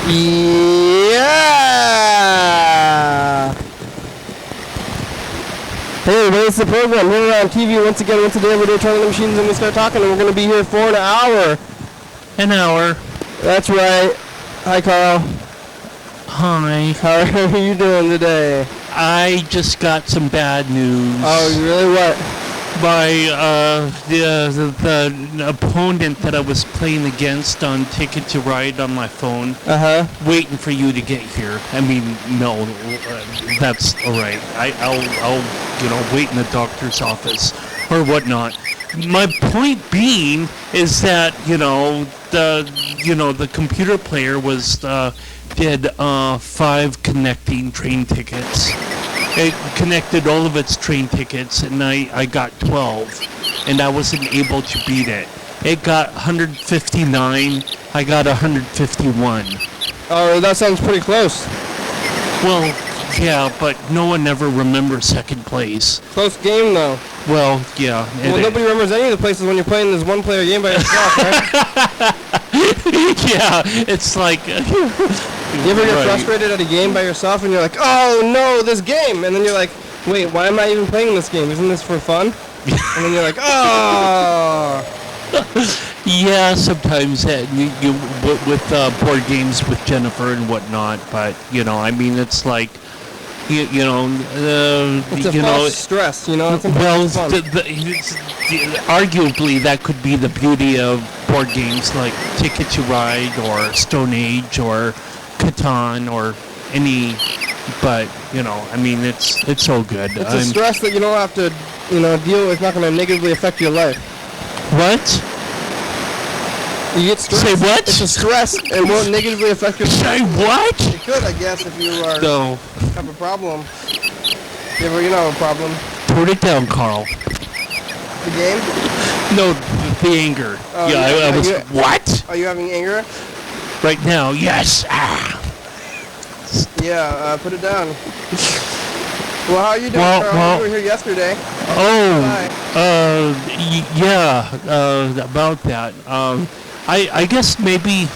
Yeah! Hey everybody, it's the program here on TV once again. Once a day, every day, turning the machines and we start talking, and we're going to be here for an hour. An hour. That's right. Hi, Carl. Hi. How are you doing today? I just got some bad news. Oh, really? What? The opponent that I was playing against on Ticket to Ride on my phone. Waiting for you to get here. I mean, no, that's all right. I'll wait in the doctor's office or whatnot. My point being is that the computer player did 5 connecting train tickets. It connected all of its train tickets, and I got 12, and I wasn't able to beat it. It got 159, I got 151. Oh, that sounds pretty close. Well, yeah, but no one ever remembers second place. Close game, though. Well, yeah. Well, nobody remembers any of the places when you're playing this one-player game by yourself, right? Yeah, it's like... You ever get frustrated at a game by yourself and you're like, oh no, this game! And then you're like, wait, why am I even playing this game? Isn't this for fun? And then you're like, oh! Yeah, sometimes with board games with Jennifer and whatnot, but, I mean, it's like... it's a false stress, It's well, arguably that could be the beauty of board games like Ticket to Ride or Stone Age or Catan or any, but I mean it's so good. It's a stress that you don't have to deal with. It's not going to negatively affect your life. What? You get stressed. Say what? It's a stress. It won't negatively affect your life. Say what? It could, I guess, if you have a problem. You ever have a problem? Put it down, Carl. The game? No, the anger. Oh, I was. What? Are you having anger? Right now, yes. Yeah, put it down. Well, how are you doing, Carl? You were here yesterday. About that. I guess maybe,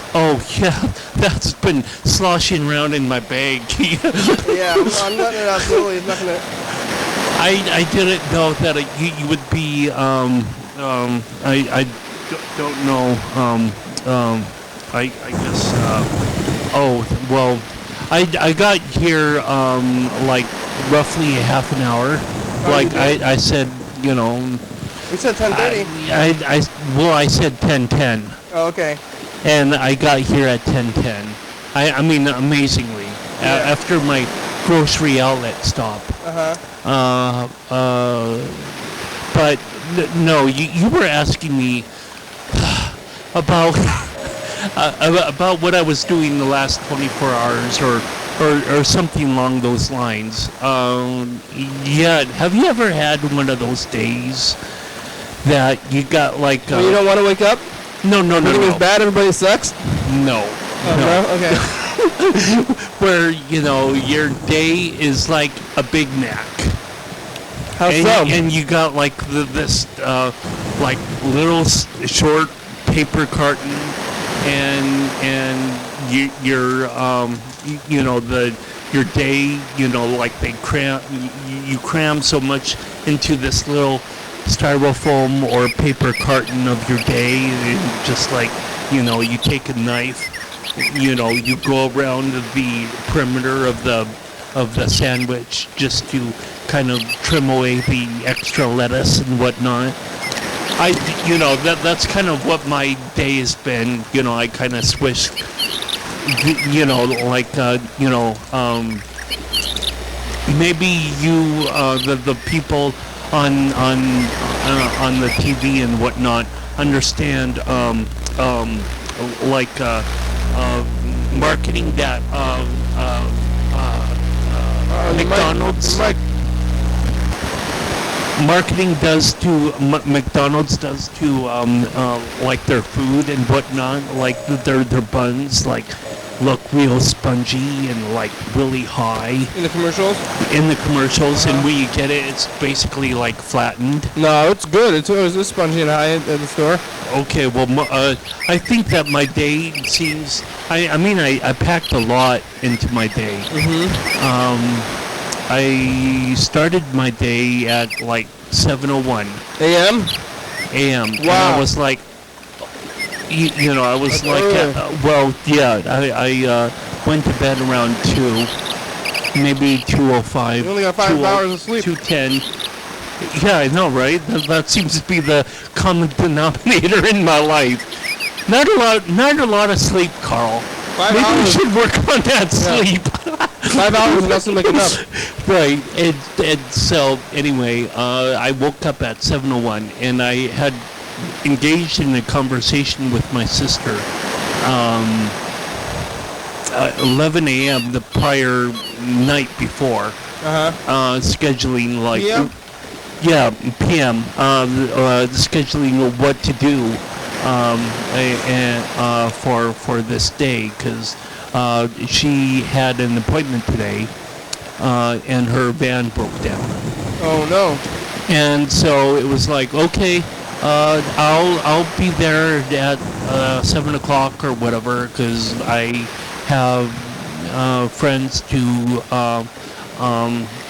that's been sloshing around in my bag. Yeah, I'm letting it out slowly. It's not going to... I didn't know that you would be, I don't know, I guess, I got here, like, roughly a half an hour. I said, You said 10:30. I said 10:10. Oh, okay. And I got here at 10:10. I mean, amazingly, after my grocery outlet stop. But no, you were asking me about what I was doing the last 24 hours or something along those lines. Have you ever had one of those days that you got like... When you don't want to wake up? No. Everything is bad, everybody sucks? No. Oh, no? Okay. Where, your day is like a Big Mac. How so? And you got like this like little short paper carton and your your day, like they cram so much into this little styrofoam or paper carton of your day, and just like, you take a knife, you go around the perimeter of the sandwich just to kind of trim away the extra lettuce and whatnot. That's kind of what my day has been. I kind of swish, maybe the people on the TV and whatnot understand marketing that McDonald's marketing does to McDonald's does to like their food and whatnot, like their buns, like look real spongy and like really high In the commercials? in the commercials, and when you get it, it's basically like flattened. No, it's good. It was this spongy and high at the store. Okay, well, I think that my day seems. I mean, I packed a lot into my day. I started my day at like 7:01 A.M.? a.m. And Wow. I was like, you know, I was That's like, early. well, yeah, I went to bed around 2, maybe 2:05. You only got 5 hours of sleep. 2:10. Yeah, I know, right? That seems to be the common denominator in my life. Not a lot of sleep, Carl. 5 Maybe we hours. should work on that sleep. 5 hours doesn't make enough. Right, and so anyway, I woke up at 7:01, and I had engaged in a conversation with my sister. 11 a.m. the prior night before, scheduling like PM? yeah, p.m. Scheduling what to do for this day, because she had an appointment today, and her van broke down. Oh, no. And so it was like, okay, I'll be there at 7 o'clock or whatever, because I have friends to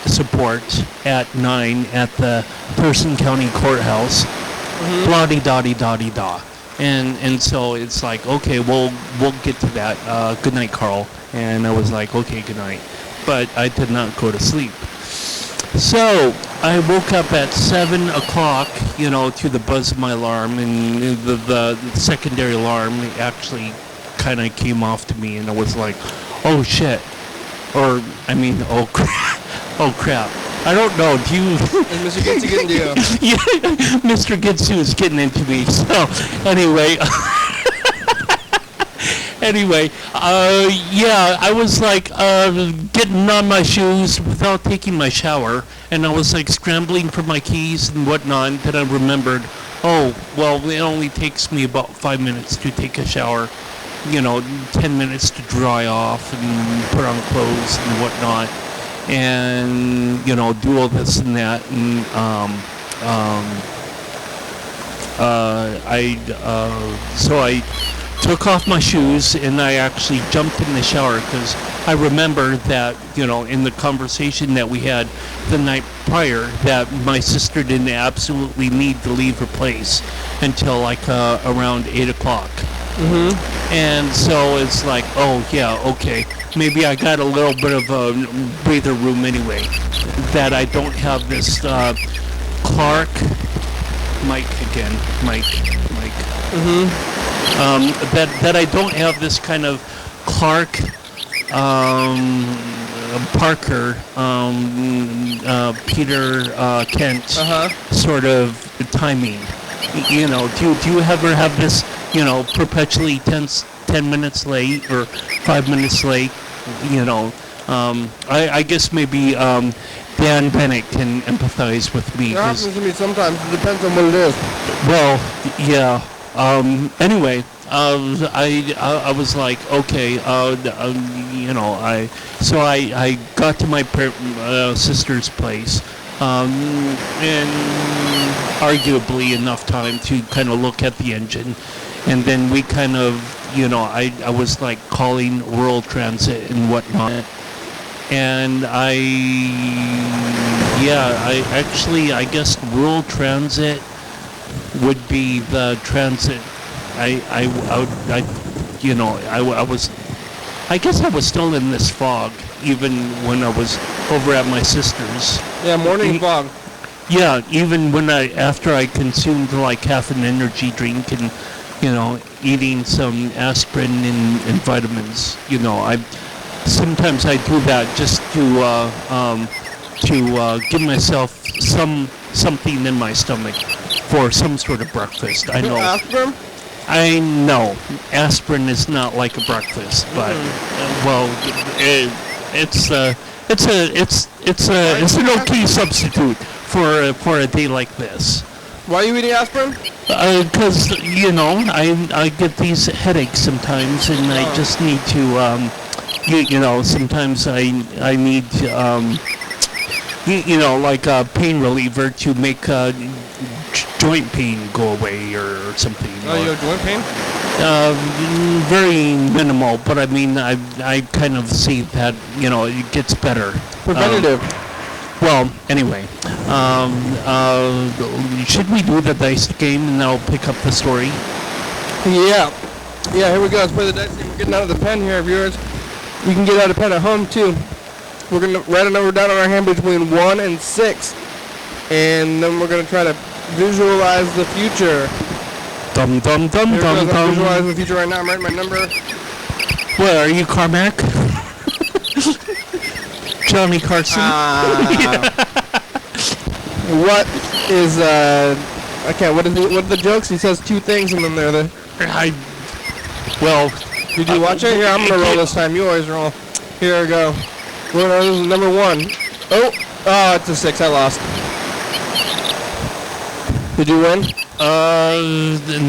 support at 9 at the Thurston County Courthouse. Blah-de-da-de-da-de-da. And so it's like, okay, we'll get to that. Good night, Carl. And I was like, okay, good night. But I did not go to sleep. So I woke up at 7 o'clock, to the buzz of my alarm, and the secondary alarm actually kind of came off to me, and I was like, oh shit. Or, oh crap. Oh crap. I don't know. Do you... And Mr. Gitsu getting to you. Yeah, Mr. Gitsu is getting into me. So, anyway... yeah, I was like getting on my shoes without taking my shower, and I was like scrambling for my keys and whatnot, and then I remembered, oh, well, it only takes me about 5 minutes to take a shower, 10 minutes to dry off and put on clothes and whatnot, and, do all this and that, and so I took off my shoes, and I actually jumped in the shower, because I remember that, in the conversation that we had the night prior, that my sister didn't absolutely need to leave her place until like around 8 o'clock. And so it's like, oh yeah, okay, maybe I got a little bit of a breather room anyway, that I don't have this Clark, Mike. That I don't have this kind of Clark, Parker, Peter Kent sort of timing. Do you ever have this, perpetually 10 minutes late or 5 minutes late? I guess maybe Dan Bennett can empathize with me. It happens to me sometimes. It depends on what it is. Well, yeah. Anyway, I was like, okay, I got to my sister's place, and arguably enough time to kind of look at the engine, and then we kind of, I was like calling Rural Transit and whatnot, and I guess Rural Transit would be the transit. I guess I was still in this fog even when I was over at my sister's. Yeah, morning fog. Yeah, even when after I consumed like half an energy drink and, eating some aspirin and vitamins, sometimes I do that just to give myself something in my stomach for some sort of breakfast. I know. Aspirin? I know. Aspirin is not like a breakfast, but it's an okay substitute for a day like this. Why are you eating aspirin? Because I get these headaches sometimes, and I just need to sometimes I need like a pain reliever to make joint pain go away or something. Oh, you have joint pain? Very minimal, but I mean I kind of see that it gets better. Preventative. Well, anyway, should we do the dice game and I'll pick up the story? Yeah, here we go. Let's play the dice game. We're getting out of the pen here, viewers. You can get out of pen at home, too. We're going to write a number down on our hand between 1 and 6. And then we're going to try to visualize the future. Dum dum dum Here dum I'm dum. visualizing the future right now. I'm writing my number. What, are you Carmack? Johnny Carson? What is, what are the jokes? He says 2 things and then they're the... Did you watch it? Here, I'm going to roll this time. You always roll. Here we go. This is number 1. Oh, it's a 6. I lost. Did you win?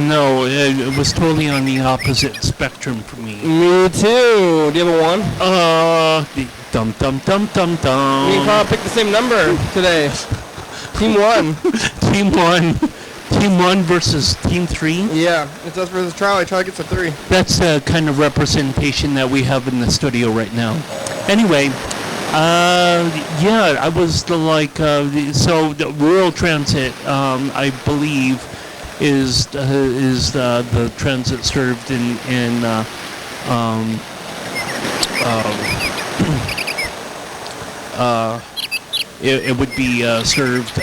No. It was totally on the opposite spectrum for me. Me too. Do you have a 1? Dum dum dum dum dum. We can probably pick the same number today. Team 1. Team 1 versus Team 3? Yeah, it's us versus Charlie. Charlie gets a 3. That's the kind of representation that we have in the studio right now. Anyway, I was so the rural transit, I believe, is the transit served in it would be served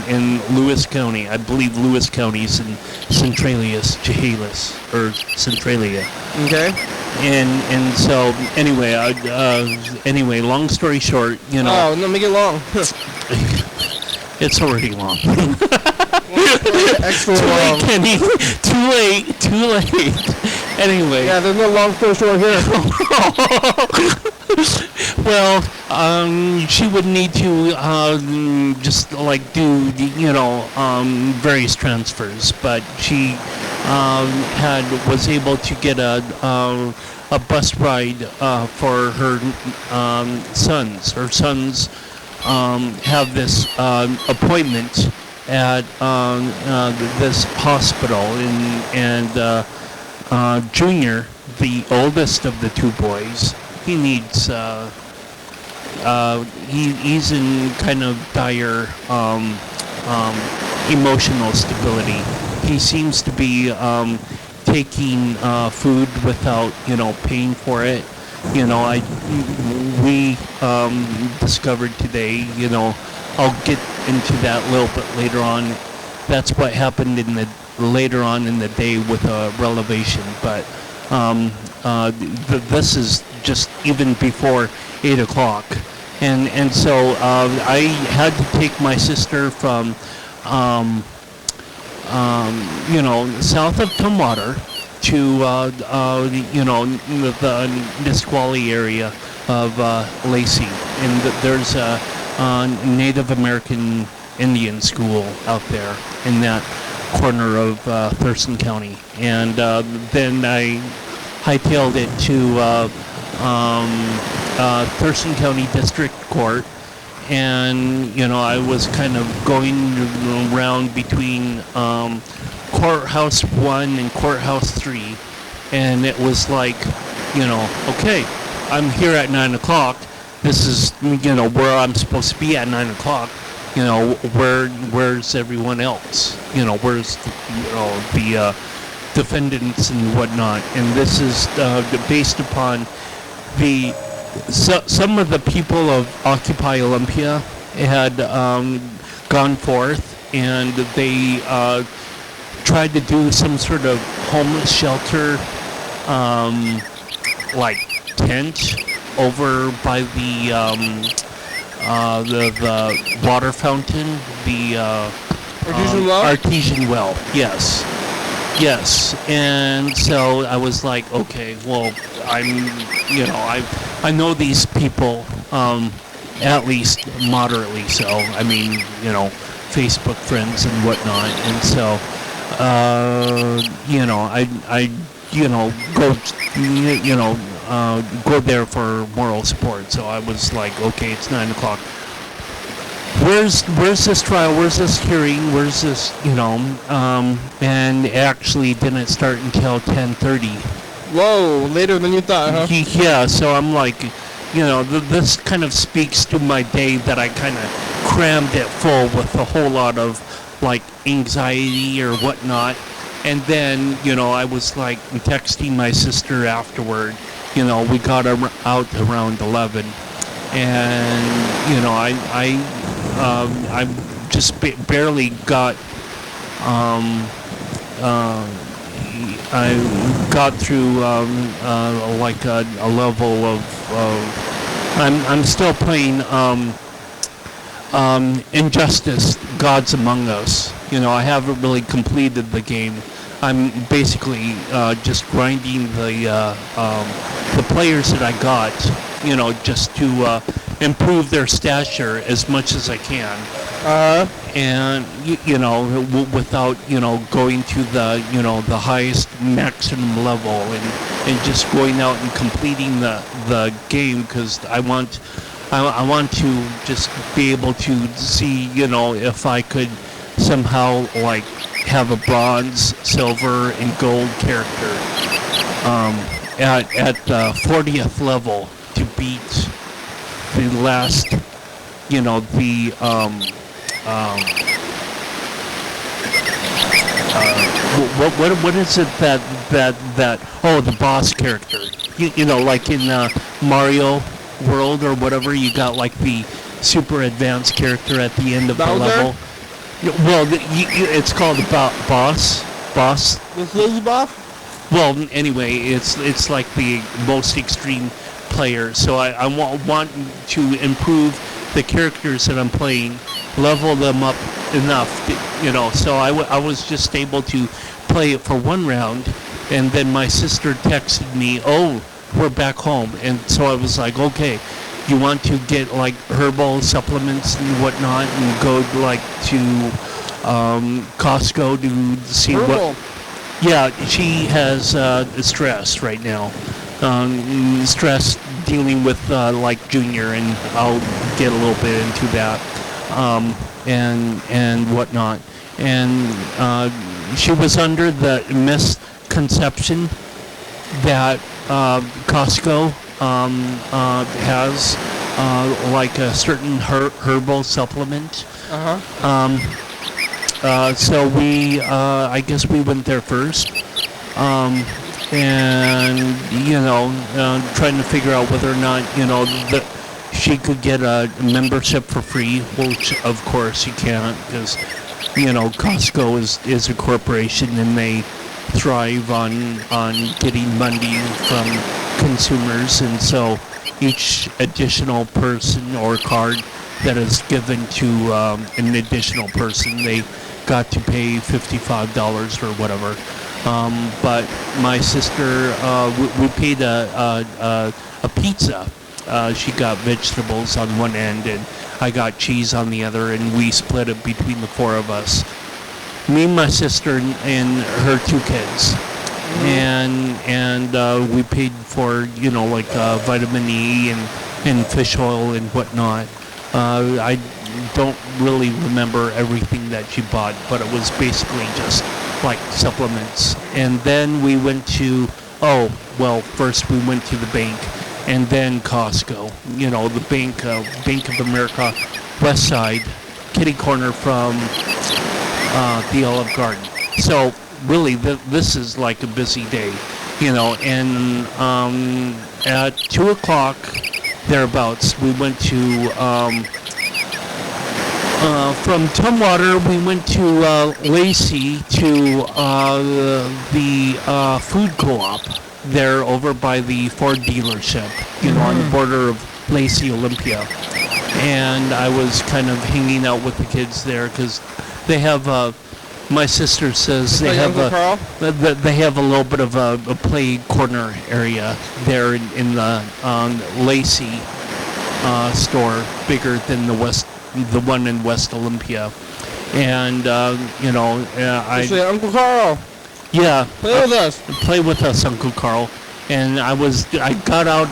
in Lewis County. I believe Lewis County is in Centralia. Okay. And so anyway, long story short, Oh, no, make it long. it's already long. Extra Too long. late, Kenny. Too late. Anyway. Yeah, there's no long story short here. Well, she would need to just like do various transfers, but she was able to get a bus ride for her sons. Her sons have this appointment at this hospital, and Junior, the oldest of the 2 boys, he needs he's in kind of dire emotional stability. He seems to be taking food without paying for it. We discovered today, I'll get into that a little bit later on. That's what happened later on in the day with a revelation, but this is just even before 8 o'clock, and so I had to take my sister from south of Tumwater to the Nisqually area of Lacey, and there's a Native American Indian school out there in that corner of Thurston County, and then I hightailed it to Thurston County District Court, and I was kind of going around between Courthouse 1 and Courthouse 3, and it was like, okay, I'm here at 9 o'clock. This is, where I'm supposed to be at 9 o'clock. Where's everyone else? Where's the defendants and whatnot? And this is based upon some of the people of Occupy Olympia had gone forth, and they tried to do some sort of homeless shelter, like tent over by the water fountain, the Artesian well? Artesian well, yes. And so I was like, okay, well, I know these people, at least moderately so. I mean, Facebook friends and whatnot, and so I go there for moral support. So I was like, okay, it's 9 o'clock. Where's this trial? Where's this hearing? Where's this, and it actually didn't start until 10:30. Whoa, later than you thought, huh? Yeah, so I'm like, this kind of speaks to my day that I kind of crammed it full with a whole lot of like anxiety or whatnot. And then, I was like texting my sister afterward. We got out around 11, and I just barely got. I got through like a level of. I'm still playing Injustice: Gods Among Us. I haven't really completed the game. I'm basically just grinding the players that I got, just to improve their stature as much as I can. And without going to the highest maximum level, and just going out and completing the game, because I want to just be able to see if I could somehow like have a bronze, silver, and gold character at the 40th level to beat the last, what is it that the boss character, like in Mario World or whatever, you got like the super advanced character at the end of the level. Well, it's called a boss. This lazy boss? Well, anyway, it's like the most extreme player. So I want to improve the characters that I'm playing, level them up enough, So I was just able to play it for one round, and then my sister texted me, "Oh, we're back home," and so I was like, "Okay, you want to get like herbal supplements and whatnot, and go like to Costco to see herbal. what." Yeah, she has stress right now. Stress dealing with like Junior, and I'll get a little bit into that, and whatnot. And she was under the misconception that Costco has like a certain herbal supplement. So I guess we went there first, and trying to figure out whether or not that she could get a membership for free, which of course you can't, because Costco is a corporation, and they thrive on getting money from consumers, and so each additional person or card that is given to an additional person, they got to pay $55 or whatever. But my sister, we paid a pizza. She got vegetables on one end, and I got cheese on the other, and we split it between the four of us. Me, my sister, and her two kids. And we paid for like vitamin E and fish oil and whatnot. I don't really remember everything that she bought, but it was basically just like supplements. And then we went to first we went to the bank, and then Costco. The Bank of America, West Side, kitty corner from the Olive Garden. So really, this is like a busy day, and at 2 o'clock thereabouts, we went to from Tumwater, we went to Lacey to the food co-op there over by the Ford dealership, on the border of Lacey, Olympia. And I was kind of hanging out with the kids there because they have my sister says they have a little bit of a play corner area there in the Lacey store, bigger than the one in West Olympia. And Actually, Uncle Carl, yeah, play with us. play with us, Uncle Carl. And I got out,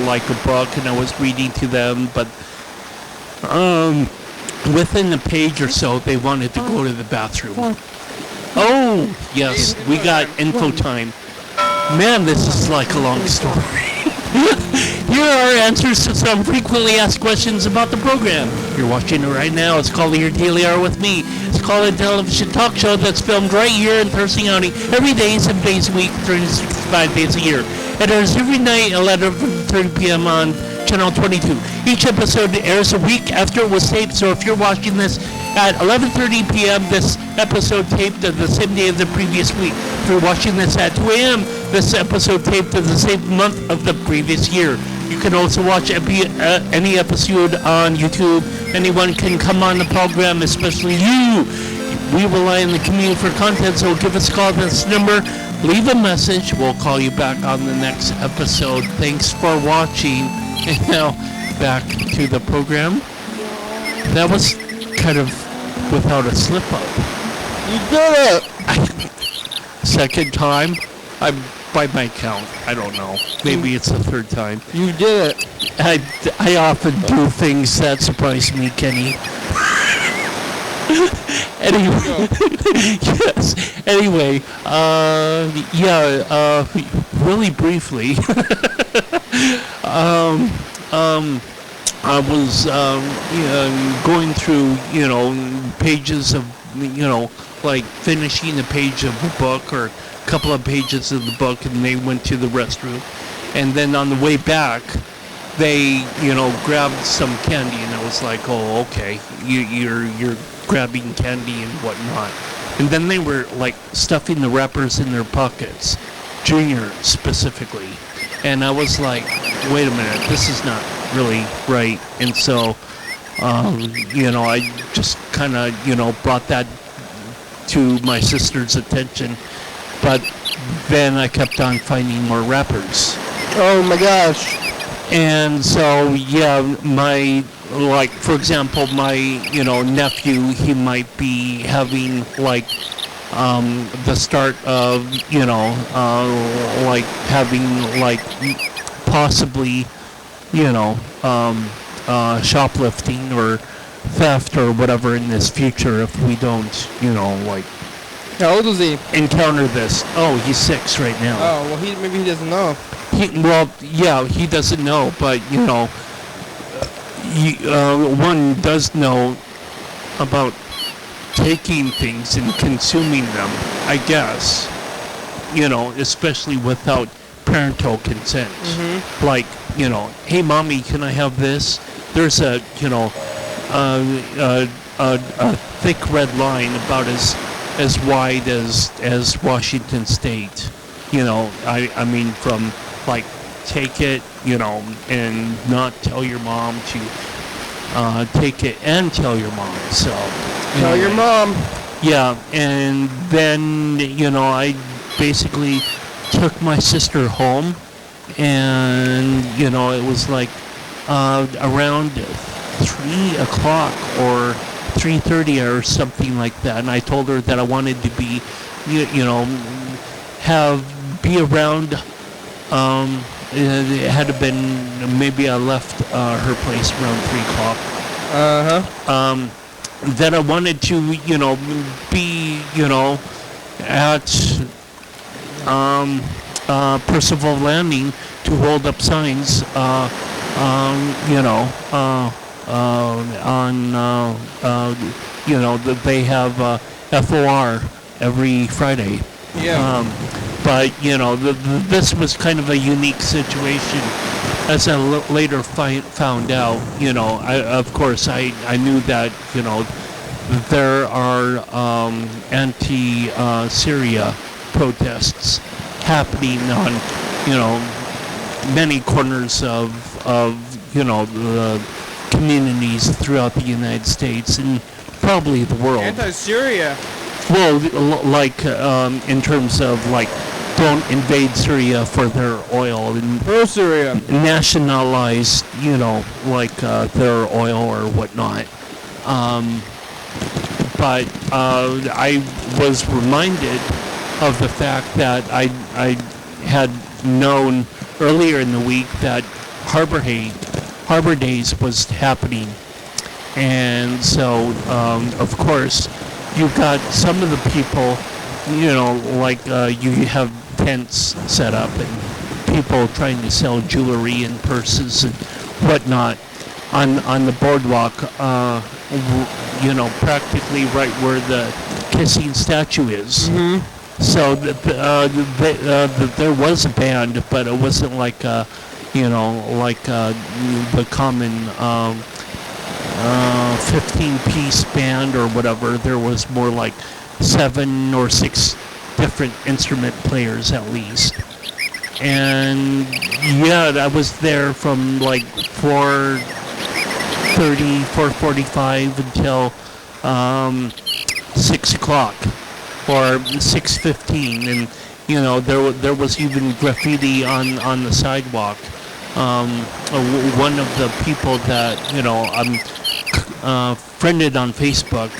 like a book, and I was reading to them, but within a page or so, they wanted to go to the bathroom. Oh, yes, we got info time. Man, this is like a long story. Here are answers to some frequently asked questions about the program. You're watching it right now. It's called Your Daily Hour with me. It's called a television talk show that's filmed right here in Thurston County every day, 7 days a week, 365 days a year. It airs every night, 11:30 p.m. on Channel 22. Each episode airs a week after it was taped, so if you're watching this at 11:30 p.m., this episode taped of the same day of the previous week. If you're watching this at 2 a.m., this episode taped of the same month of the previous year. You can also watch any episode on YouTube. Anyone can come on the program, especially you. We rely on the community for content, so give us a call at this number. Leave a message. We'll call you back on the next episode. Thanks for watching. And now, back to the program. That was kind of without a slip-up. You did it! Second time, by my count, I don't know. Maybe it's the third time. You did it. I often do things that surprise me, Kenny. Anyway, yes. Anyway, really briefly, I was going through, pages of, like finishing a page of a book or a couple of pages of the book, and they went to the restroom, and then on the way back, they, grabbed some candy, and I was like, oh, okay, you're grabbing candy and whatnot. And then they were like stuffing the wrappers in their pockets, Junior specifically. And I was like, wait a minute, this is not really right. And so, I just kind of, brought that to my sister's attention. But then I kept on finding more wrappers. Oh my gosh. And so, for example, my, nephew, he might be having, the start of, having, possibly, shoplifting or theft or whatever in this future if we don't, How old is he? encounter this. Oh, he's 6 right now. Oh, well, maybe he doesn't know. He doesn't know, but one does know about taking things and consuming them, I guess. Especially without parental consent. Mm-hmm. Like, hey, mommy, can I have this? There's a thick red line about as wide as Washington State. I mean, from like take it, and not tell your mom to take it and tell your mom. So Tell your mom. Yeah, and then I basically took my sister home, and it was like around 3 o'clock or 3:30 or something like that, and I told her that I wanted to be, be around. It had to been maybe I left her place around 3 o'clock. That I wanted to, be, at Percival Landing to hold up signs, that they have FOR every Friday. Yeah. But, this was kind of a unique situation. As I later found out, of course, I knew that, there are anti-Syria protests happening on, many corners of the communities throughout the United States and probably the world. Anti-Syria. Well, in terms of don't invade Syria for their oil and Pro-Syria. nationalize, their oil or whatnot. but I was reminded of the fact that I had known earlier in the week that Harbor Days was happening. And so, of course, you've got some of the people, like you have tents set up and people trying to sell jewelry and purses and whatnot on the boardwalk, practically right where the kissing statue is. Mm-hmm. So there was a band, but it wasn't like the common 15-piece band or whatever. There was more like 7 or 6 different instrument players at least. And yeah, I was there from like 4:30, 4:45 until 6 o'clock or 6:15, and there was even graffiti on the sidewalk. One of the people that I'm friended on Facebook,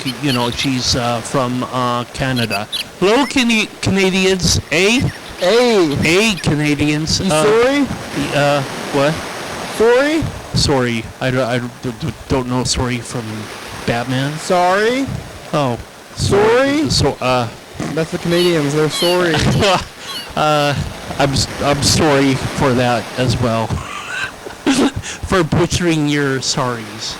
she's from Canada. Hello, Canadians, eh? Hey, Canadians. You sorry? What? Sorry? Sorry. I don't know sorry from Batman. Sorry? Oh. Sorry? That's the Canadians. They're sorry. I'm sorry for that as well. For butchering your sorries.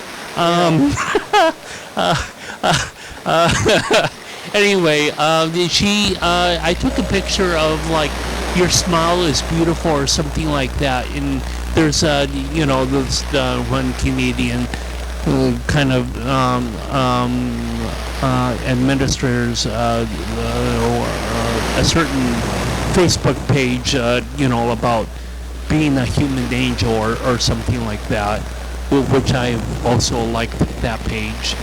Anyway, I took a picture of like your smile is beautiful or something like that, and there's this one Canadian kind of administrators a certain Facebook page, about being a human angel or something like that, which I also liked that page.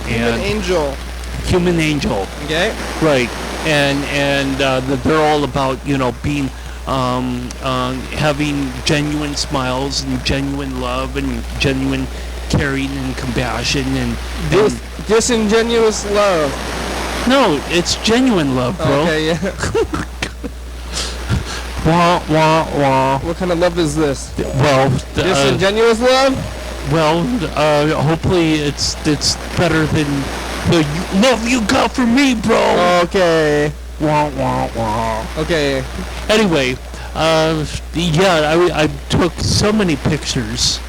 Human angel. Okay. Right, and they're all about being having genuine smiles and genuine love and genuine caring and compassion and disingenuous love. No, it's genuine love, bro. Okay, yeah. Wah wah wah. What kind of love is this? Well, disingenuous love. Well, hopefully it's better than the love you got from me, bro. Okay. Wah wah wah. Okay. Anyway, I took so many pictures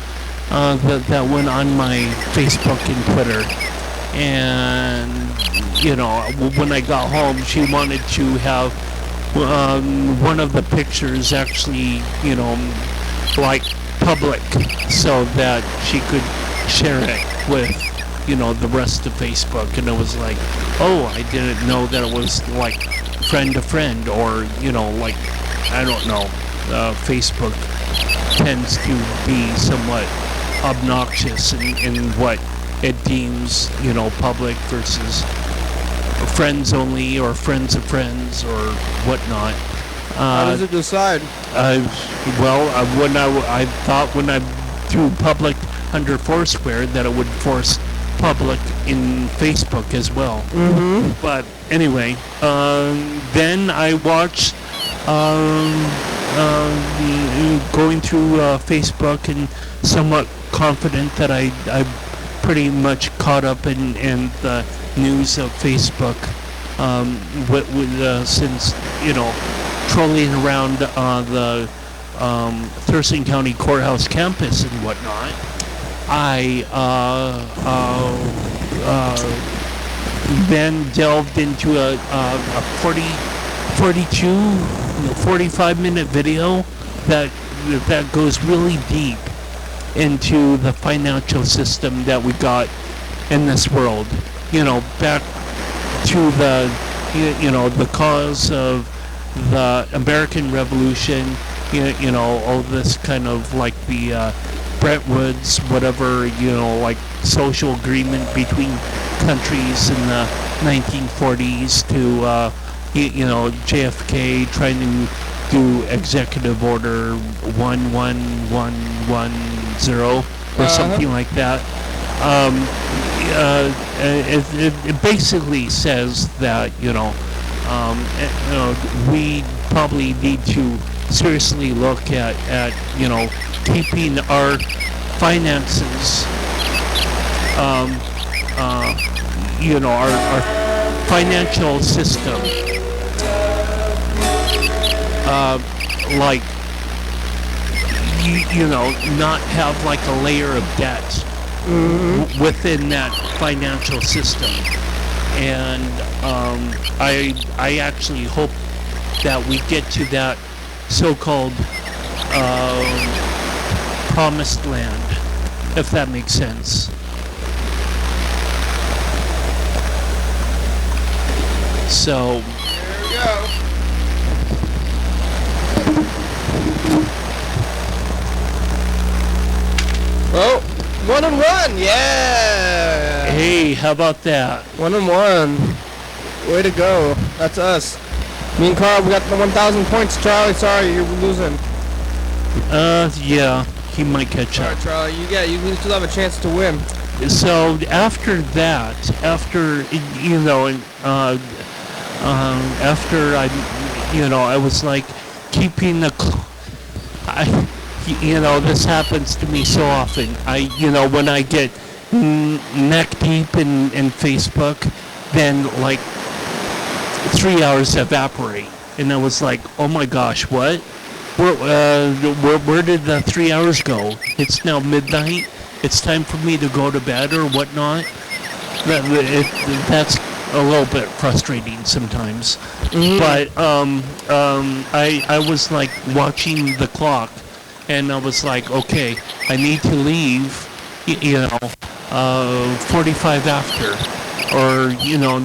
that went on my Facebook and Twitter, and when I got home, she wanted to have one of the pictures actually, like public, so that she could share it with the rest of Facebook. And it was like, oh, I didn't know that it was like friend to friend, or like, I don't know, Facebook tends to be somewhat obnoxious in what it deems public versus friends only or friends of friends or whatnot. How does it decide? I thought when I threw public under Foursquare that it would force public in Facebook as well. Mm-hmm. But anyway, then I watched going through Facebook and somewhat confident that I pretty much caught up in the news of Facebook since trolling around the Thurston County Courthouse campus and whatnot. I then delved into a 45-minute video that goes really deep into the financial system that we got in this world. Back to the cause of the American Revolution, all this kind of like the Bretton Woods, whatever, like social agreement between countries in the 1940s to, JFK trying to do Executive Order 11110 or something like that. it basically says that we probably need to seriously look at keeping our finances, our financial system, like not have like a layer of debt within that financial system. And I actually hope that we get to that so-called promised land, if that makes sense. So There we go. Oh, 1-1, yeah! hey, how about that? 1-1. Way to go. That's us. Me and Carl, we got the 1,000 points. Charlie, sorry, you're losing. Yeah, he might catch Sorry, up. Charlie. You still have a chance to win. So after that, after I was like keeping this happens to me so often. When I get neck deep in Facebook, then like 3 hours evaporate, and I was like, oh my gosh, what? Where did the 3 hours go? It's now midnight. It's time for me to go to bed or whatnot. That's a little bit frustrating sometimes. Mm-hmm. But I was like watching the clock, and I was like, okay, I need to leave, 45 after, or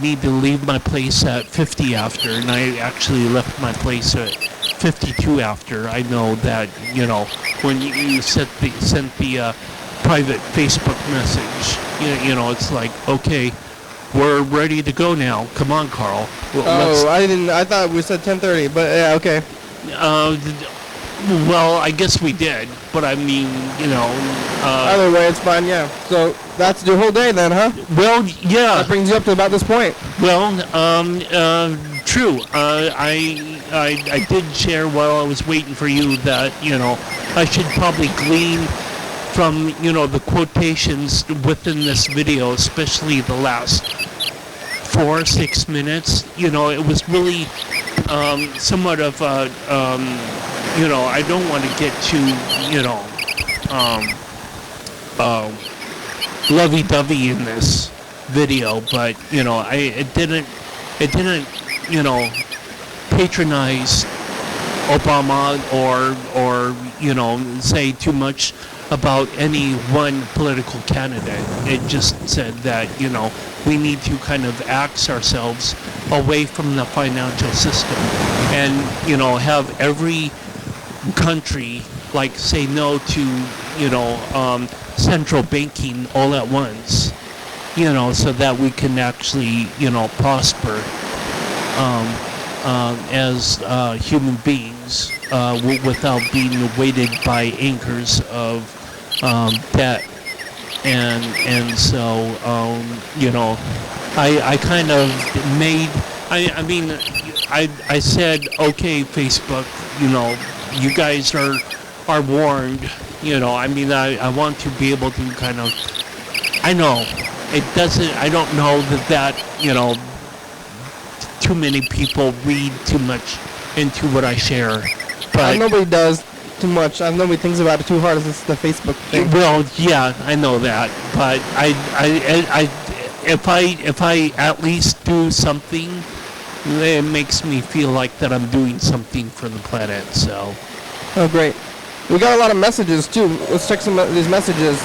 need to leave my place at 50 after, and I actually left my place at 52 after. I know that when you sent the private Facebook message, it's like, okay, we're ready to go now. Come on, Carl. I thought we said 10:30, but yeah, okay. Well, I guess we did, but I mean, either way, it's fine, yeah. So that's your whole day then, huh? Well, yeah. That brings you up to about this point. Well, true. I did share while I was waiting for you that, I should probably glean from, the quotations within this video, especially the last 4 or 6 minutes. It was really somewhat of a, I don't want to get too, lovey-dovey in this video, but, it didn't, patronize Obama or say too much about any one political candidate. It just said that, we need to kind of axe ourselves away from the financial system and, have every country like say no to, central banking all at once, so that we can actually, prosper as human beings without being weighted by anchors of debt. And so, I kind of made, I said, okay, Facebook, you guys are warned, I want to be able to kind of, I know, I don't know that, too many people read too much into what I share. But nobody does too much. Nobody thinks about it too hard. It's the Facebook thing. Well, yeah, I know that, but if I at least do something, it makes me feel like that I'm doing something for the planet. So. Oh, great. We got a lot of messages too. Let's check some of these messages.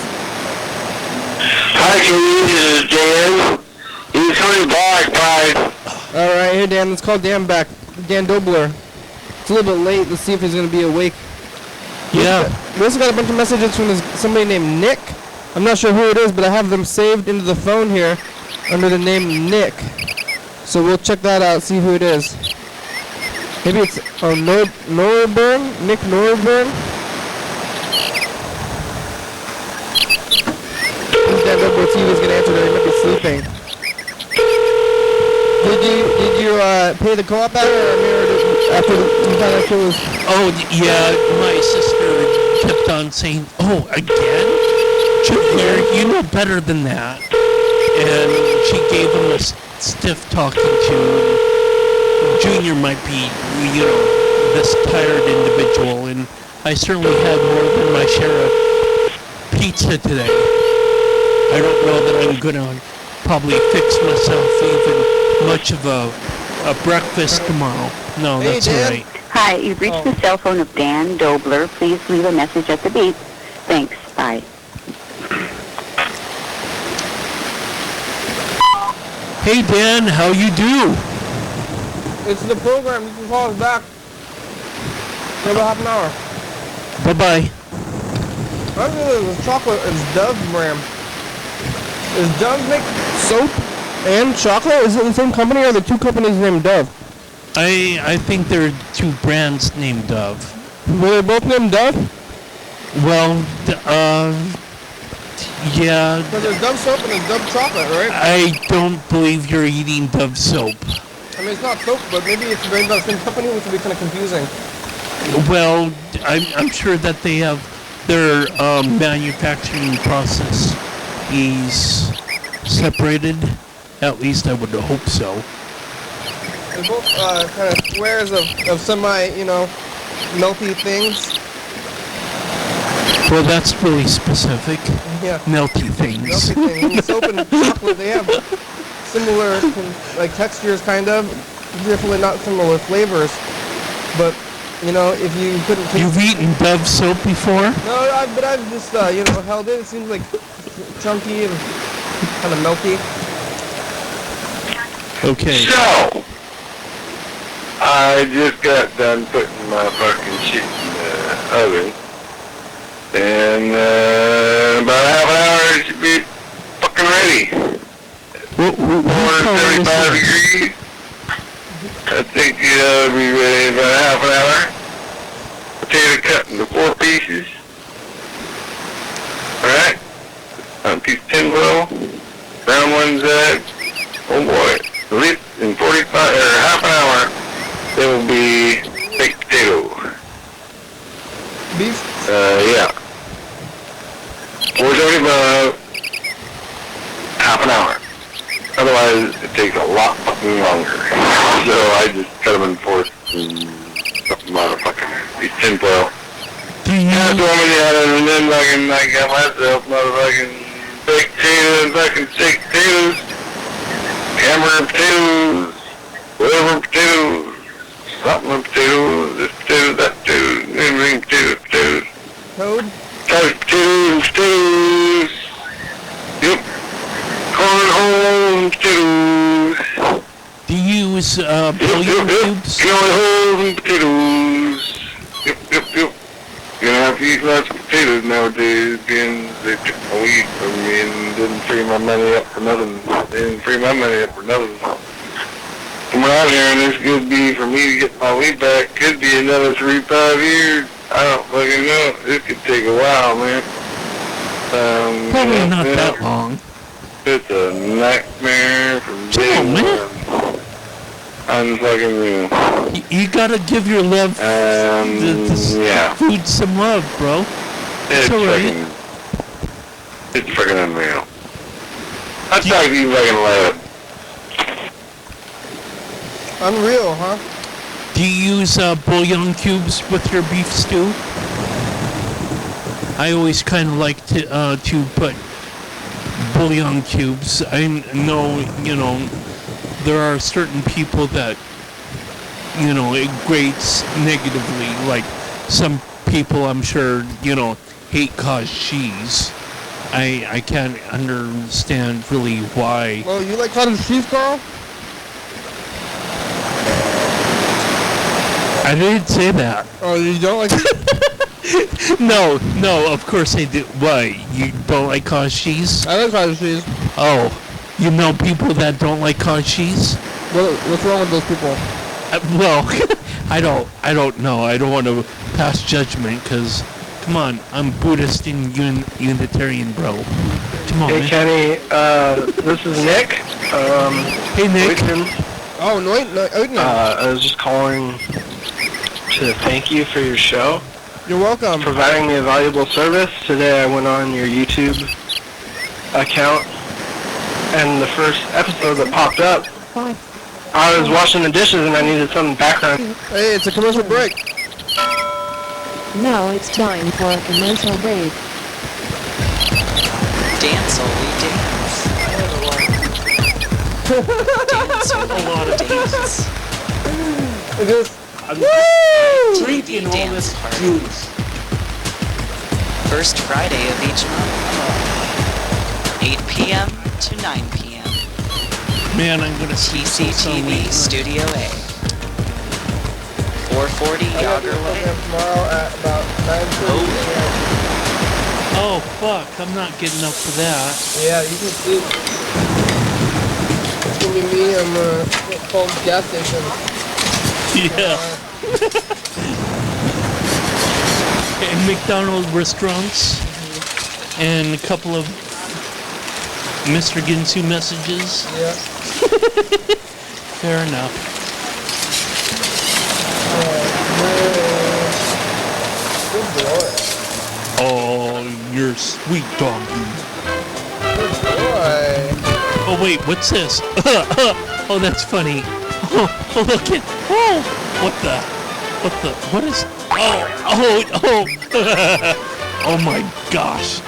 Hi, Keith. This is Dan. He's coming back by. All right, here, Dan. Let's call Dan back. Dan Dobler. It's a little bit late. Let's see if he's going to be awake. Yeah. We also got a bunch of messages from somebody named Nick. I'm not sure who it is, but I have them saved into the phone here under the name Nick. So we'll check that out, see who it is. Maybe it's Norburn? Nick Norburn? stand up. We'll see who's gonna answer. They might be sleeping. Did you pay the co-op out after you found out it was? Oh, yeah, my sister kept on saying, oh, again? Junior, you know better than that. And she gave him a stiff talking to. Junior might be, this tired individual, and I certainly had more than my share of pizza today. I don't know that I'm going to probably fix myself even much of a breakfast tomorrow. No, Hey, that's Dan. all right. Hi, you've reached the cell phone of Dan Dobler. Please leave a message at the beep. Thanks. Bye. Hey, Dan, how you do? It's the program. You can call us back in about half an hour. Bye-bye. I think this chocolate is Dove brand. Does Dove make soap and chocolate? Is it the same company or are the two companies named Dove? I think there are two brands named Dove. Were they both named Dove? Well, yeah, Because there's Dove soap and there's Dove chocolate, right? I don't believe you're eating Dove soap. I mean, it's not soap, but maybe it's made by the same company, which would be kind of confusing. Well, I'm sure that they have their manufacturing process is separated. At least I would hope so. They're both kind of squares of semi, melty things. Well, that's really specific. Yeah. Melty things. Melty things. I mean, soap and chocolate, they have similar, textures, kind of. Definitely not similar flavors. But, if you couldn't taste... You've eaten Dove soap before? No, but I've just, held it. It seems like chunky and kind of melty. Okay. So, I just got done putting my fucking shit in the oven. And about half an hour it should be fucking ready. What color is 475 this? degrees. I think it'll be ready in about half an hour. Potato cut into 4 pieces. Alright? On a piece of tin foil. Brown ones oh boy. At least in 45 or half an hour there will be baked potato. Beef? Yeah. 475, half an hour. Otherwise, it takes a lot fucking longer. So I just cut them in fourths and something motherfucking piece of tin foil. That's what and then I got myself motherfucking baked potatoes and fucking steak potatoes, hamburger potatoes, whatever potatoes, something potatoes, this potato, that potato, everything potatoes. Toad? Couch potatoes and potatoes. Yep. Cornhole and potatoes. Do you use bouillon cubes? Cornhole and potatoes. Yep. You're gonna have to eat lots of potatoes nowadays, being they took my wheat from me and didn't free my money up for nothing. They didn't free my money up for nothing. Come around here and this could be, for me to get my wheat back, could be another 3-5 years. I don't fucking know. It could take a while, man. Probably not that long. It's a nightmare from day man. one. Unfucking real. You gotta give your love this yeah. food some love, bro. It's alright. It's freaking unreal. I'll talk to you fucking later. Unreal, huh? Do you use bouillon cubes with your beef stew? I always kind of like to put bouillon cubes. I know, there are certain people that, it grates negatively. Like some people, I'm sure, hate cottage cheese. I can't understand really why. Well, you like cottage cheese, Carl? I didn't say that. Oh, you don't like it? No, of course I do. Why? You don't like cottage cheese? I like cottage cheese. Oh, you know people that don't like cottage cheese? What's wrong with those people? Well, I don't know. I don't want to pass judgment because Come on, I'm Buddhist and Unitarian, bro. Come on, Hey, man. Kenny, this is Nick. Hey, Nick. Oh, no. I was just calling to thank you for your show. You're welcome. Providing me a valuable service. Today I went on your YouTube account, and the first episode that popped up, I was washing the dishes and I needed some background. Hey, it's a commercial break. Now it's time for a commercial break. Dance, only dance. Dance, only dance. Drinking all Dance this party. juice. First Friday of each month. 8 p.m. to 9 p.m. Man, I'm gonna see TCTV Studio A. 440 Yager Way. Tomorrow at about 9:30 a.m. Oh, fuck. I'm not getting up for that. Yeah, you can see. It's gonna be me. I'm called gas station. Yeah. And McDonald's restaurants. And a couple of Mr. Ginsu messages. Yeah. Fair enough. Good boy. Oh, you're sweet doggy. Good boy. Oh, wait, what's this? Oh, that's funny. Oh, look at... Oh, what is... Oh, oh my gosh.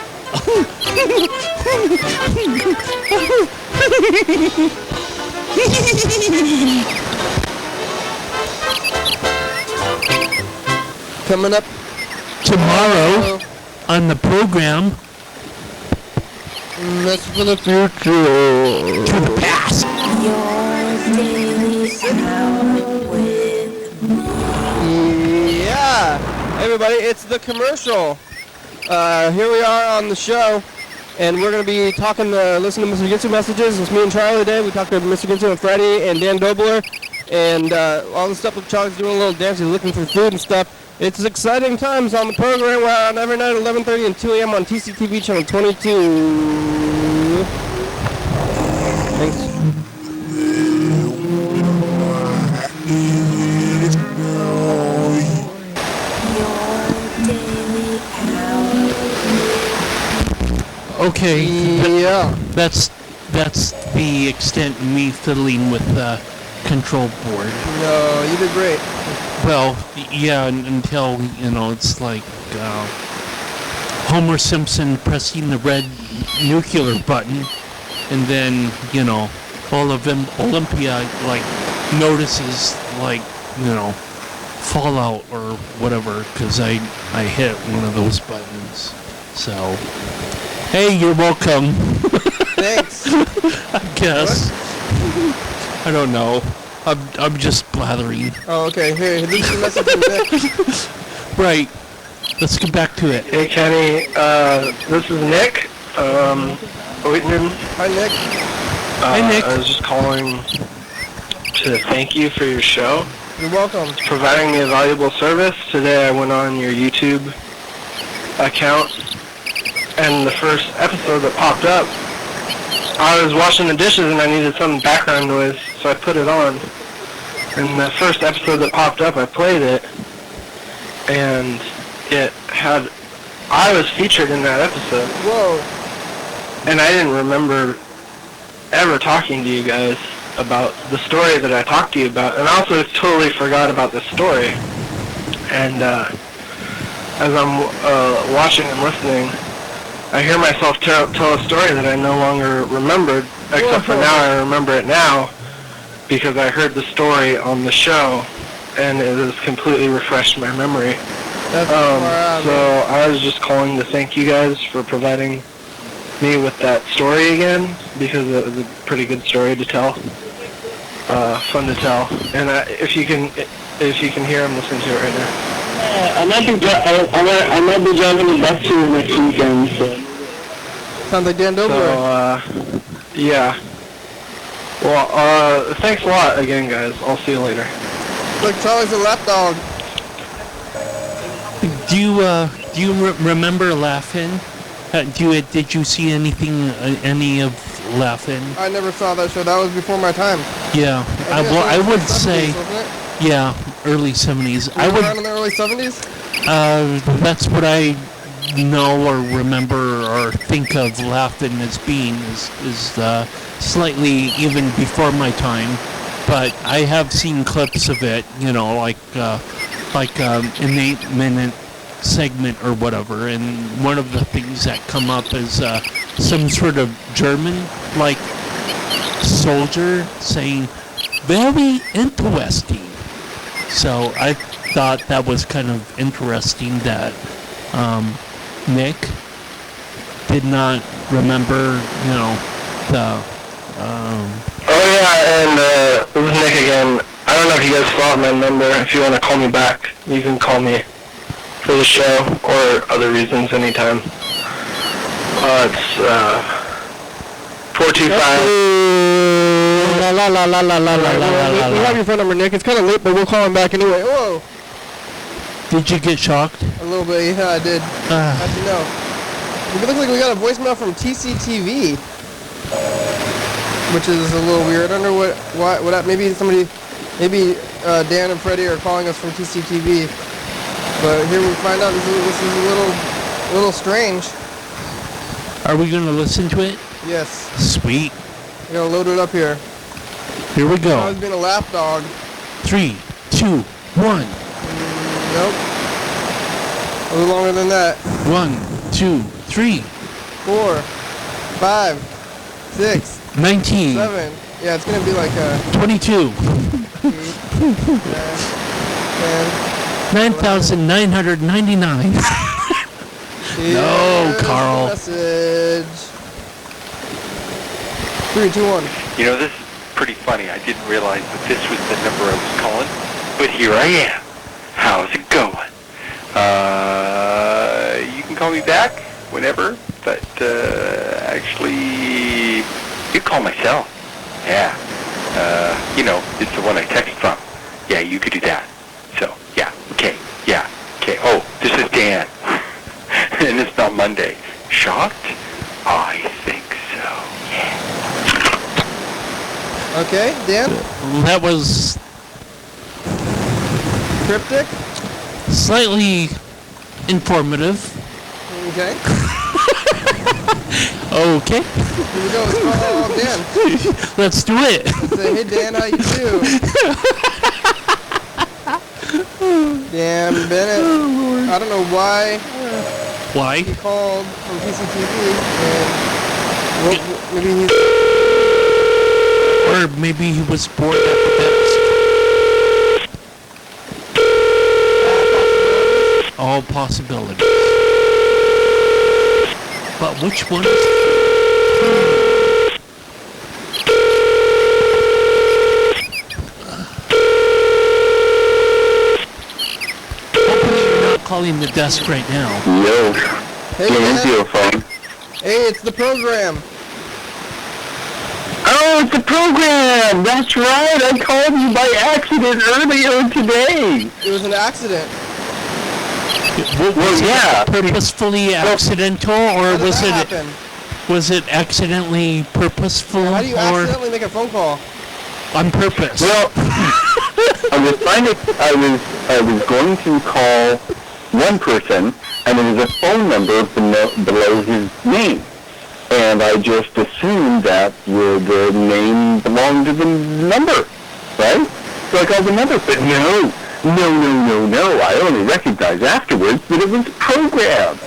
Coming up Tomorrow on the program, that's for the future. to the past. Yeah. Hey everybody, it's the commercial. Here we are on the show, and we're going to be talking listening to Mr. Ginsu messages. It's me and Charlie today. We talked to Mr. Ginsu and Freddie and Dan Dobler, and all the stuff with Charlie's doing a little dance. He's looking for food and stuff. It's exciting times on the program. We're on every night at 11:30 and 2 a.m. on TCTV channel 22. Thanks. Okay, Yeah. that's the extent of me fiddling with the control board. No, you did great. Well, yeah, until, it's like Homer Simpson pressing the red nuclear button, and then, all of them, Olympia, notices, Fallout or whatever, because I hit one of those buttons. So, hey, you're welcome. Thanks. I guess. I don't know. I'm just blathering. Oh, okay. Here, this is the message from Nick. Right. Let's get back to it. Hey, Kenny, this is Nick. Whitman. Hi, Nick. Hi, Nick. I was just calling to thank you for your show. You're welcome. Providing me a valuable service. Today I went on your YouTube account, and the first episode that popped up, I was washing the dishes and I needed some background noise, so I put it on. And the first episode that popped up, I played it, and I was featured in that episode. Whoa. And I didn't remember ever talking to you guys about the story that I talked to you about, and I also totally forgot about this story. And as I'm watching and listening, I hear myself tell a story that I no longer remembered, except for now I remember it now, because I heard the story on the show, and it has completely refreshed my memory. That's So I was just calling to thank you guys for providing me with that story again, because it was a pretty good story to tell. Fun to tell. And if you can hear, I'm listening to it right now. I might be driving the bus here next weekend. So. Sounds like Dan Dobler. So yeah. Well, thanks a lot again, guys. I'll see you later. Look, Charlie's a lap dog. Do you Do you remember Laugh-In? Did you see anything, any of Laugh-In? I never saw that show. That was before my time. Yeah, I would say, yeah, early 70s. I would. Around in the early 70s. That's what I know or remember or think of Laugh-In as being is slightly even before my time, but I have seen clips of it. You know, like an 8-minute segment or whatever, and one of the things that come up is some sort of German like soldier saying very interesting. So I thought that was kind of interesting that Nick did not remember, you know, the Oh yeah, and this is Nick again. I don't know if you guys saw my number. If you want to call me back, you can call me for the show or other reasons anytime. It's 425. We have your phone number, Nick. It's kind of late, but we'll call him back anyway. Whoa! Did you get shocked? A little bit, yeah, I did. How'd you know? It looks like we got a voicemail from TCTV, which is a little weird. I don't know what maybe somebody, maybe Dan and Freddie are calling us from TCTV. But here we find out this is a little strange. Are we gonna listen to it? Yes. Sweet. We're gonna load it up here. Here we I go. was being a lapdog. 3, 2, 1. Nope. A little longer than that. 1, 2, 3. 4, 5, 6, 19. 7. Yeah, it's gonna be like 22. 8, 9, 10. 9,999. No, Carl. Message. 3, 2, 1. You know, this is pretty funny. I didn't realize that this was the number I was calling, but here I am. How's it going? You can call me back whenever, but actually, you call my cell. Yeah. You know, it's the one I text from. Yeah, you could do that. So, yeah, okay, yeah, okay. Oh, this is Dan. And it's not Monday. Shocked? I think so, yeah. Okay, Dan? That was Cryptic? slightly informative. Okay. Okay. Here we go. Let's call Dan. Let's do it. Say, hey Dan, how you do? Dan Bennett. I don't know why Why? he called from PCTV, and maybe he's... Or maybe he was bored at the desk. All possibilities. But which one is... Hopefully you're not calling the desk right now. Yo. Hey Your Dan. radio phone. Hey, it's the program. Oh, it's a program! That's right! I called you by accident earlier today! It was an accident. Was yeah. it purposefully accidental, or How did was that it happen? was it accidentally purposeful, How do you or accidentally make a phone call? on purpose? Well, I was going to call one person, and there was a phone number below his name. And I just assumed that the name belonged to the number, right? So I called the number, but no. I only recognized afterwards that it was a program.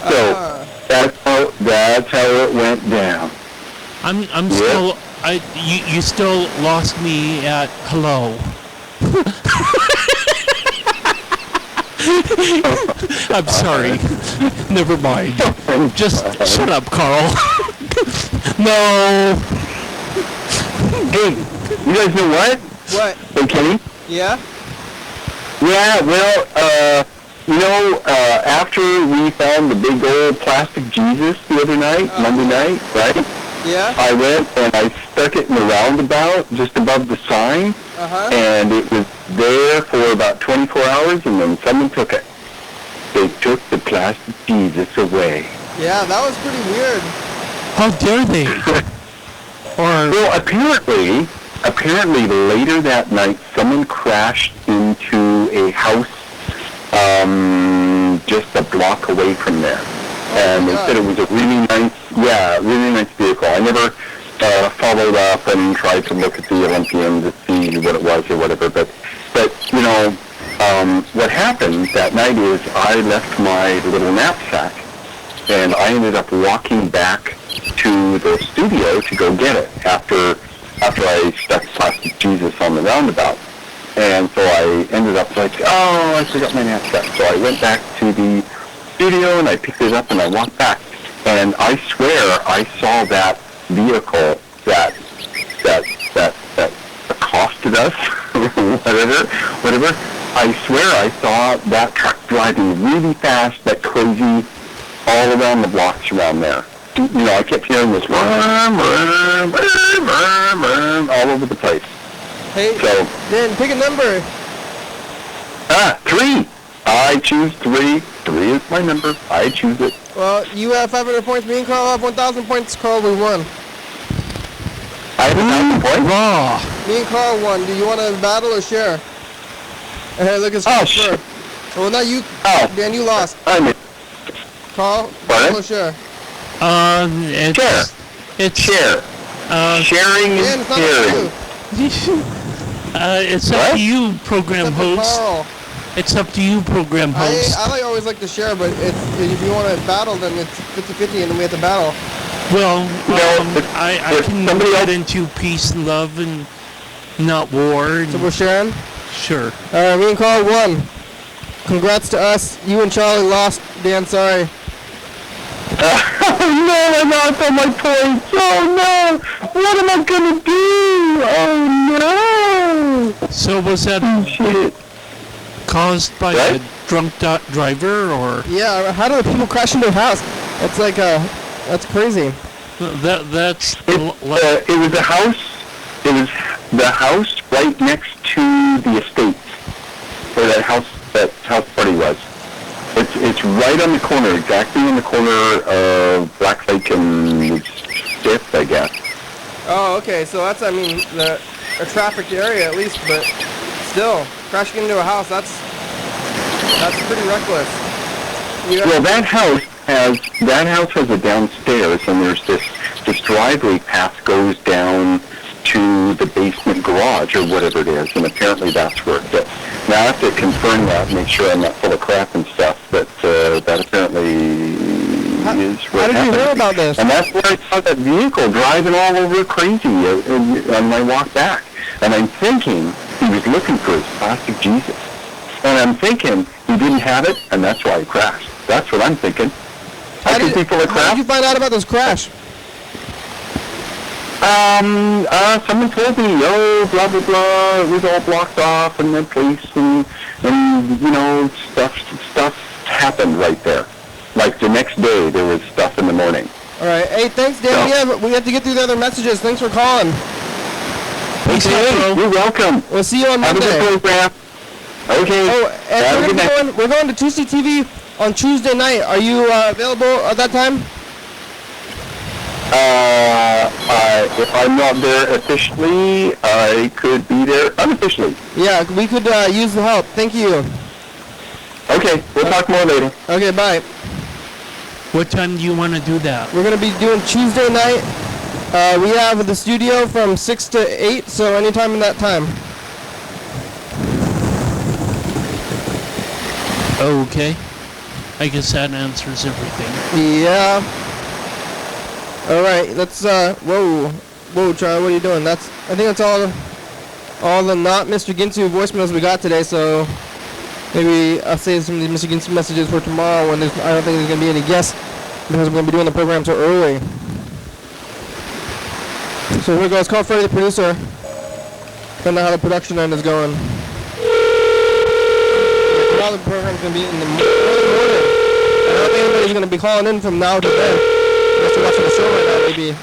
So that's how it went down. I'm still you still lost me at hello. I'm sorry. Never mind. Just shut up, Carl. No. Hey, you guys know what? What? Hey, Kenny? Yeah? Yeah, well, after we found the big old plastic Jesus the other night, Monday night, right? Yeah? I went and I stuck it in the roundabout just above the sign, and it was there for about 24 hours, and then someone took it. they took the plastic Jesus away. Yeah, that was pretty weird. How dare they? Or Well, apparently later that night, someone crashed into a house just a block away from there. And they said it was a really nice vehicle. I never followed up and tried to look at the Olympian to see what it was or whatever. But you know, what happened that night is I left my little knapsack, and I ended up walking back to the studio to go get it after I stuck plastic Jesus on the roundabout. And so I ended up like, oh, I forgot my knapsack. So I went back to the studio and I picked it up and I walked back. And I swear I saw that vehicle that accosted us, whatever. I swear I saw that truck driving really fast, that crazy, all around the blocks around there. You know, I kept hearing this all over the place. Hey, So, Dan, pick a number. 3. I choose 3. 3 is my number. I choose it. Well, you have 500 points. Me and Carl have 1,000 points. Carl, we won. I have 1,000 points. raw. Me and Carl won. Do you want to battle or share? Hey, look at shit. Well, not you. Oh. Dan, you lost. I mean, Carl, battle or share? It's share. Sharing Dan, is it's not caring. up it's up to you, program to you. host. Carl. It's up to you, program host. I always like to share, but if you want to battle, then it's 50-50, and then we have to battle. Well, I if can somebody get else- into peace and love and not war. So we're sharing? Sure. Me and Carl won. Congrats to us. You and Charlie lost. Dan, sorry. Oh no, I lost all my points. Oh no, what am I gonna do? Oh no. So was that Shit. caused by Right? a drunk driver, or Yeah, how do the people crash into a house? It's like, that's crazy. that's It was a house. It was the house right next to the estates where that house party was. It's right on the corner, exactly on the corner of Black Lake and 5th, I guess. Oh, okay, so that's, I mean, a trafficked area at least, but still, crashing into a house, that's pretty reckless. Well, that house has a downstairs, and there's this driveway path goes down to the basement garage or whatever it is, and apparently that's where it gets. Now I have to confirm that, make sure I'm not full of crap and stuff, but that apparently is How what did you happened. hear about this? And that's where I saw that vehicle driving all over crazy on my walk back. And I'm thinking he was looking for his plastic Jesus. And I'm thinking he didn't have it, and that's why he crashed. That's what I'm thinking. I could be full of How crap. did you find out about this crash? Someone told me, oh, blah, blah, blah, it was all blocked off, and the police, and you know, stuff happened right there. Like, the next day, there was stuff in the morning. All right. Hey, thanks, Dan. We have to get through the other messages. Thanks for calling. Okay, you're welcome. We'll see you on Have a Monday. good program. Okay. Oh, and Have a good night. we're going to Tuesday TV on Tuesday night. Are you available at that time? If I'm not there officially, I could be there unofficially. Yeah, we could use the help. Thank you. Okay, we'll talk more later. Okay, bye. what time do you want to do that? We're going to be doing Tuesday night. We have the studio from 6 to 8, so anytime in that time. Okay. I guess that answers everything. Yeah. All right, let's, whoa, Charlie, what are you doing? I think that's all the not Mr. Ginsu voicemails we got today, so maybe I'll save some of these Mr. Ginsu messages for tomorrow when I don't think there's going to be any guests because I'm going to be doing the program so early. So here goes, call Freddie the producer. Find out how the production end is going. Yeah, now the program's going to be in the morning. I don't think anybody's going to be calling in from now to then. Unless you're watching the show right now, maybe.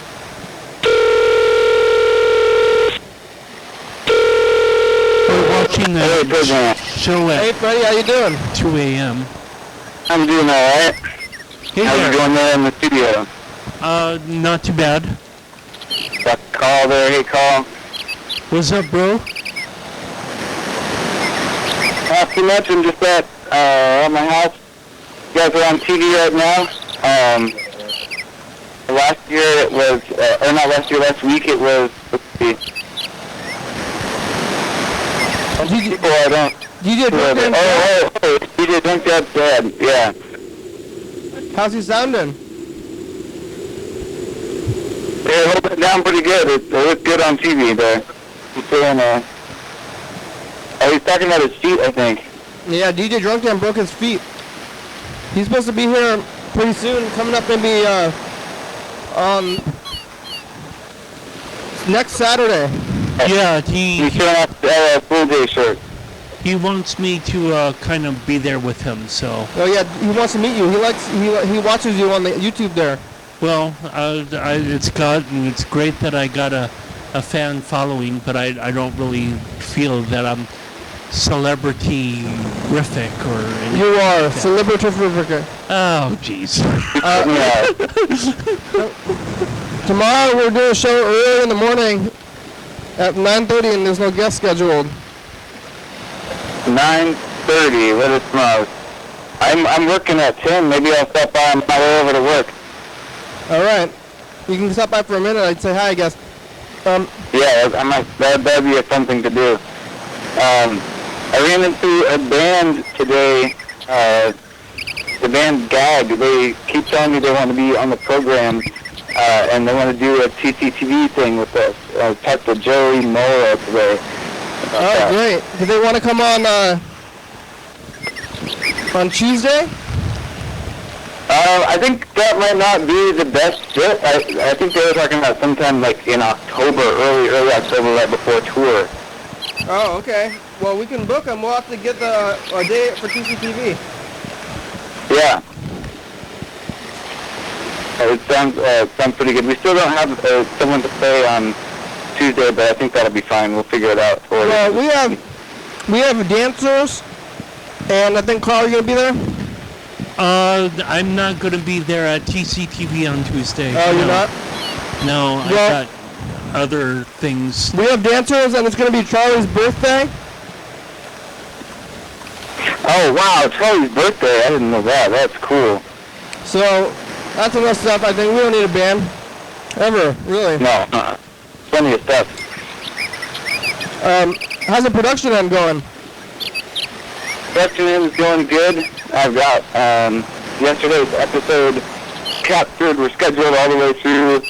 We're watching the show Hey, at Freddie, how you doing? 2 a.m. I'm doing alright. Hey How's it there. going there in the studio? Not too bad. Got Carl there. Hey, Carl. What's up, bro? Not too much. I'm just at my house. You guys are on TV right now. Last year it was, or not last year, last week it was, let's see. People I don't... DJ Drunk Dad's Oh, DJ Drunk Dad's dad, yeah. how's he sounding? They're holding it down pretty good. It looks good on TV there. He's doing, oh, he's talking about his feet, I think. Yeah, DJ Drunk Dan broke his feet. He's supposed to be here pretty soon, coming up maybe next Saturday. Yeah, He's showing off the Full Day shirt. he wants me to kind of be there with him. So, Oh yeah, he wants to meet you. He watches you on the YouTube there. well, it's great that I got a fan following, but I don't really feel that I'm celebrity-rific or anything. You are like that. celebrity. Oh, jeez. Tomorrow we're doing a show early in the morning at 9:30, and there's no guest scheduled. 9:30. What is tomorrow? I'm working at 10. Maybe I'll stop by on my way over to work. All right, you can stop by for a minute. I'd say hi, I guess. Yeah, I might. That'd be a fun thing to do. I ran into a band today. The band Gag. They keep telling me they want to be on the program, and they want to do a TCTV thing with us. I talked to Joey Mora today. Oh, great. Do they want to come on Tuesday? I think that might not be the best fit. I think they were talking about sometime like in October, early October, right before tour. Oh, okay. Well, we can book them. We'll have to get a day for TCTV. Yeah. It sounds pretty good. We still don't have someone to play on Tuesday, but I think that'll be fine. We'll figure it out for Well, you. we have dancers, and I think Carl, you gonna be there? I'm not going to be there at TCTV on Tuesday. Oh, you're No. not? No, I Well- got other things. We have dancers, and it's gonna be Charlie's birthday. Oh, wow, Charlie's birthday. I didn't know that. That's cool. So that's enough stuff. I think we don't need a band ever, really. No, plenty of stuff. How's the production end going? Production is going good. I've got yesterday's episode captured. We're scheduled all the way through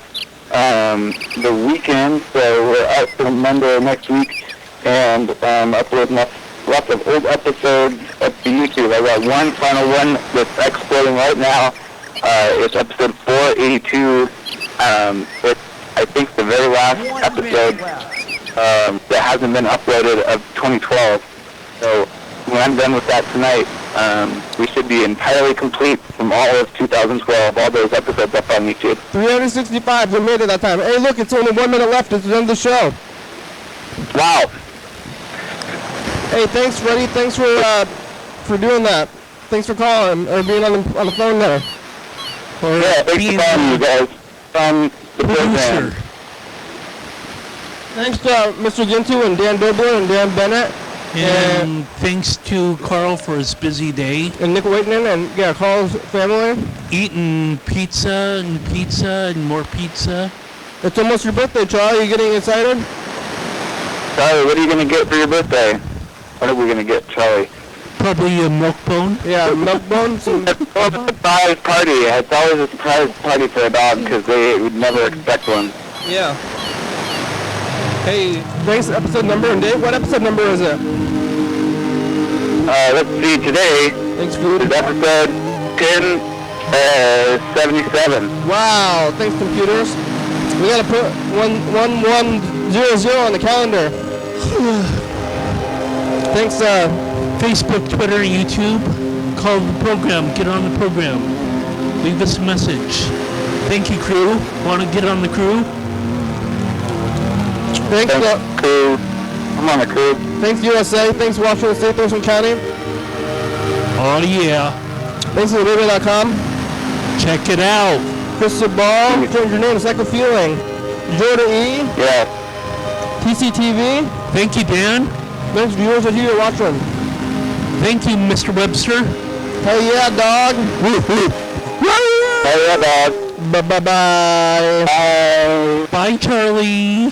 the weekend, so we're out for Monday next week and uploading lots of old episodes up to YouTube. I got one final one that's exporting right now. It's episode 482. It's, I think, the very last episode that hasn't been uploaded of 2012. So when I'm done with that tonight, we should be entirely complete from all of 2012, all those episodes up on YouTube. 365. We made it that time. Hey, look, it's only 1 minute left. It's the end of the show. Wow. Hey, thanks, Freddie. Thanks for doing that. Thanks for calling or being on the phone there. Or Yeah, thanks being for calling you guys on the program. producer. Thanks to Mr. Gintu and Dan Dobler and Dan Bennett And thanks to Carl for his busy day. and Nick Waitman and Carl's family. Eating pizza and more pizza. It's almost your birthday, Charlie. You getting excited? Charlie, what are you going to get for your birthday? What are we going to get, Charlie? Probably a milk bone. Yeah, milk bones. And It's a surprise party. It's always a surprise party for a dog because they would never expect one. yeah. Hey, thanks. Episode number and date. What episode number is it? Let's see, today Thanks, food. is episode 1077. Wow. Thanks, computers. We gotta put 1100 on the calendar. Thanks. Facebook, Twitter, YouTube. Call the program. Get on the program. Leave us a message. Thank you, crew. Want to get on the crew? Thanks. Thanks, crew. I'm on the crew. Thanks, USA. Thanks, Washington State, Thurston County. Oh, yeah. Thanks to thebaby.com. Check it out. Crystal Ball, change your name, Cycle Feeling. Jordan E, Yeah. TCTV. Thank you, Dan. Thanks viewers that here watching. Thank you, Mr. Webster. Hey yeah, dog. Hey, yeah, dog. Bye bye bye. Bye. Bye, Charlie.